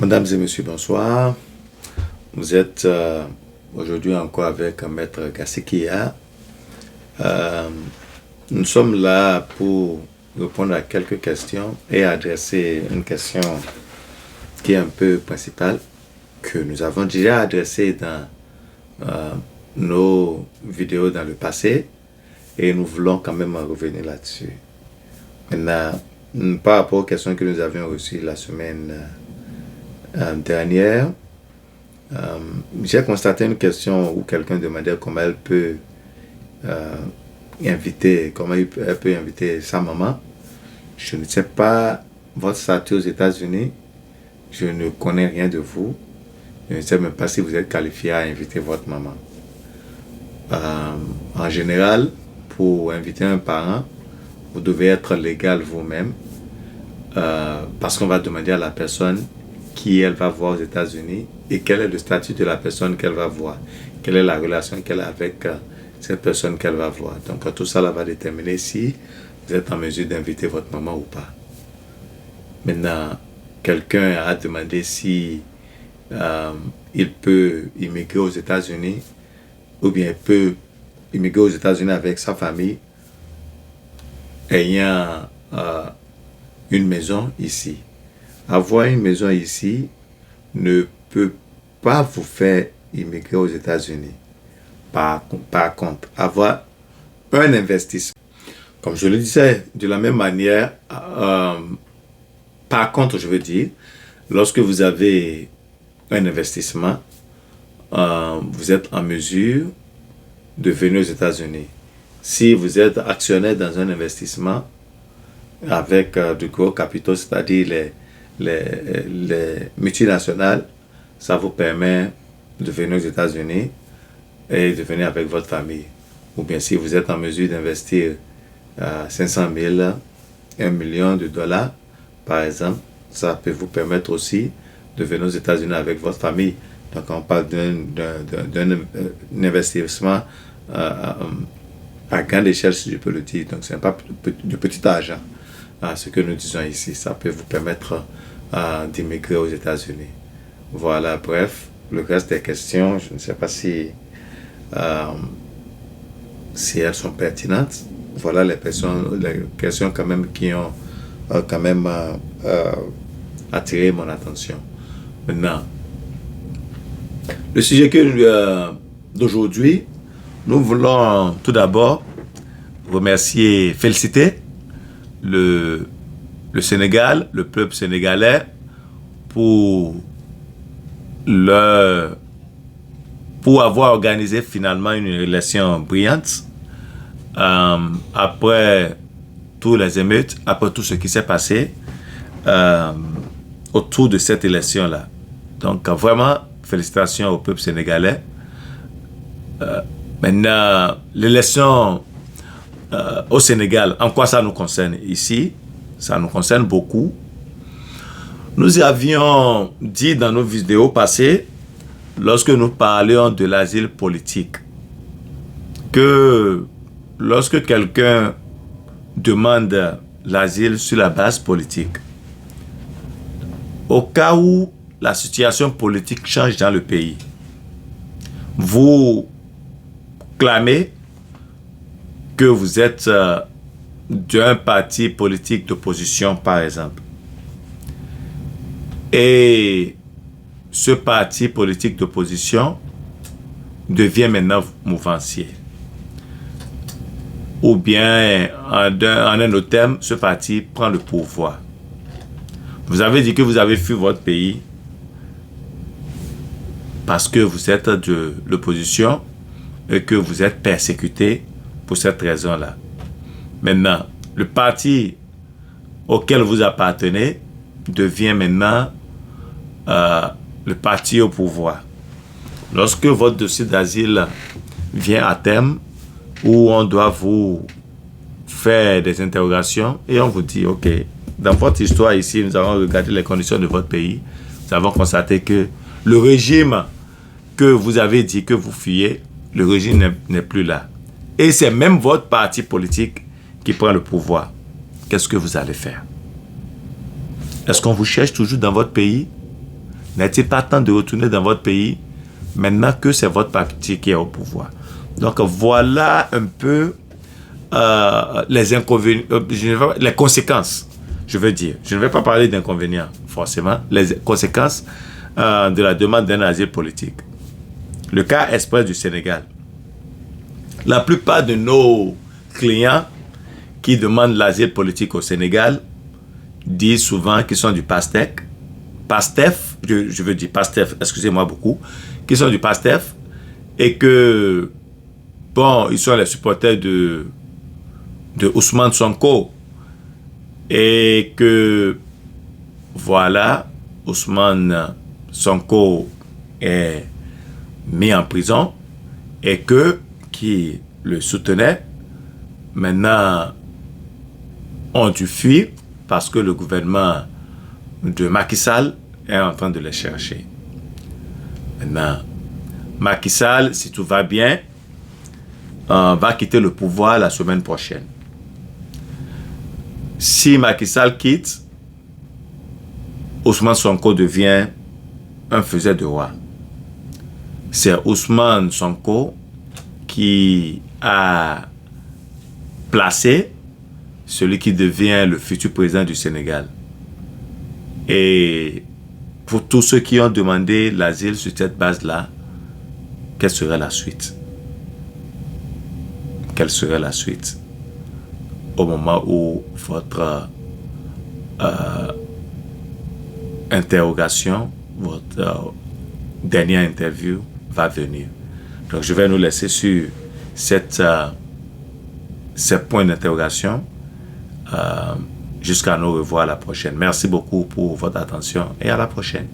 Mesdames et messieurs, bonsoir. Vous êtes aujourd'hui encore avec Maître Gassekia. Nous sommes là pour répondre à quelques questions et adresser une question qui est un peu principale, que nous avons déjà adressée dans nos vidéos dans le passé, et nous voulons quand même revenir là-dessus. Maintenant, par rapport aux questions que nous avions reçues la semaine dernière, j'ai constaté une question où quelqu'un demandait comment elle peut elle peut inviter sa maman. Je ne sais pas votre statut aux États-Unis, je ne connais rien de vous, je ne sais même pas si vous êtes qualifié à inviter votre maman. En général, pour inviter un parent, vous devez être légal vous-même, parce qu'on va demander à la personne qui elle va voir aux États-Unis et quel est le statut de la personne qu'elle va voir, quelle est la relation qu'elle a avec cette personne qu'elle va voir. Donc tout ça là va déterminer si vous êtes en mesure d'inviter votre maman ou pas. Maintenant, quelqu'un a demandé si il peut immigrer aux États-Unis, ou bien il peut immigrer aux États-Unis avec sa famille ayant une maison ici. Avoir une maison ici ne peut pas vous faire immigrer aux États-Unis. Par contre, avoir un investissement, comme je le disais, de la même manière, par contre, je veux dire, lorsque vous avez un investissement, vous êtes en mesure de venir aux États-Unis. Si vous êtes actionnaire dans un investissement avec de gros capitaux, c'est-à-dire les multinationales, ça vous permet de venir aux États-Unis et de venir avec votre famille. Ou bien si vous êtes en mesure d'investir 500 000, 1 million de dollars, par exemple, ça peut vous permettre aussi de venir aux États-Unis avec votre famille. Donc on parle d'un investissement à grande échelle, si je peux le dire. Donc ce n'est pas du petit argent. Ce que nous disons ici, ça peut vous permettre d'immigrer aux États-Unis. Voilà, bref, le reste des questions, je ne sais pas si elles sont pertinentes. Voilà les questions quand même qui ont attiré mon attention. Maintenant, le sujet d'aujourd'hui, nous voulons tout d'abord féliciter le Sénégal, le peuple sénégalais, pour avoir organisé finalement une élection brillante après tous les émeutes, après tout ce qui s'est passé autour de cette élection-là. Donc vraiment, félicitations au peuple sénégalais. Maintenant, l'élection au Sénégal, en quoi ça nous concerne ici? Ça nous concerne beaucoup. Nous avions dit dans nos vidéos passées, lorsque nous parlions de l'asile politique, que lorsque quelqu'un demande l'asile sur la base politique, au cas où la situation politique change dans le pays, vous clamez que vous êtes d'un parti politique d'opposition, par exemple, et ce parti politique d'opposition devient maintenant mouvancier. Ou bien, en un autre terme, ce parti prend le pouvoir. Vous avez dit que vous avez fui votre pays parce que vous êtes de l'opposition et que vous êtes persécuté pour cette raison-là. Maintenant, le parti auquel vous appartenez devient maintenant le parti au pouvoir. Lorsque votre dossier d'asile vient à terme, où on doit vous faire des interrogations et on vous dit, ok, dans votre histoire ici, nous avons regardé les conditions de votre pays, nous avons constaté que le régime que vous avez dit que vous fuyez, le régime n'est plus là. Et c'est même votre parti politique qui prend le pouvoir. Qu'est-ce que vous allez faire? Est-ce qu'on vous cherche toujours dans votre pays? N'est-il pas temps de retourner dans votre pays maintenant que c'est votre parti qui est au pouvoir? Donc voilà un peu les inconvénients, les conséquences, je veux dire. Je ne vais pas parler d'inconvénients, forcément. Les conséquences de la demande d'un asile politique. Le cas express du Sénégal. La plupart de nos clients qui demandent l'asile politique au Sénégal disent souvent qu'ils sont du PASTEF, je veux dire PASTEF, excusez-moi beaucoup, qui sont du PASTEF et que, bon, ils sont les supporters de Ousmane Sonko et que, voilà, Ousmane Sonko est mis en prison et que, qui le soutenaient, maintenant ont dû fuir parce que le gouvernement de Macky Sall est en train de les chercher. Maintenant, Macky Sall, si tout va bien, va quitter le pouvoir la semaine prochaine. Si Macky Sall quitte, Ousmane Sonko devient un faiseur de roi. C'est Ousmane Sonko qui a placé celui qui devient le futur président du Sénégal. Et pour tous ceux qui ont demandé l'asile sur cette base-là, quelle serait la suite? Quelle serait la suite au moment où votre interrogation, votre dernière interview va venir? Donc je vais nous laisser sur ces points d'interrogation jusqu'à nous revoir la prochaine. Merci beaucoup pour votre attention et à la prochaine.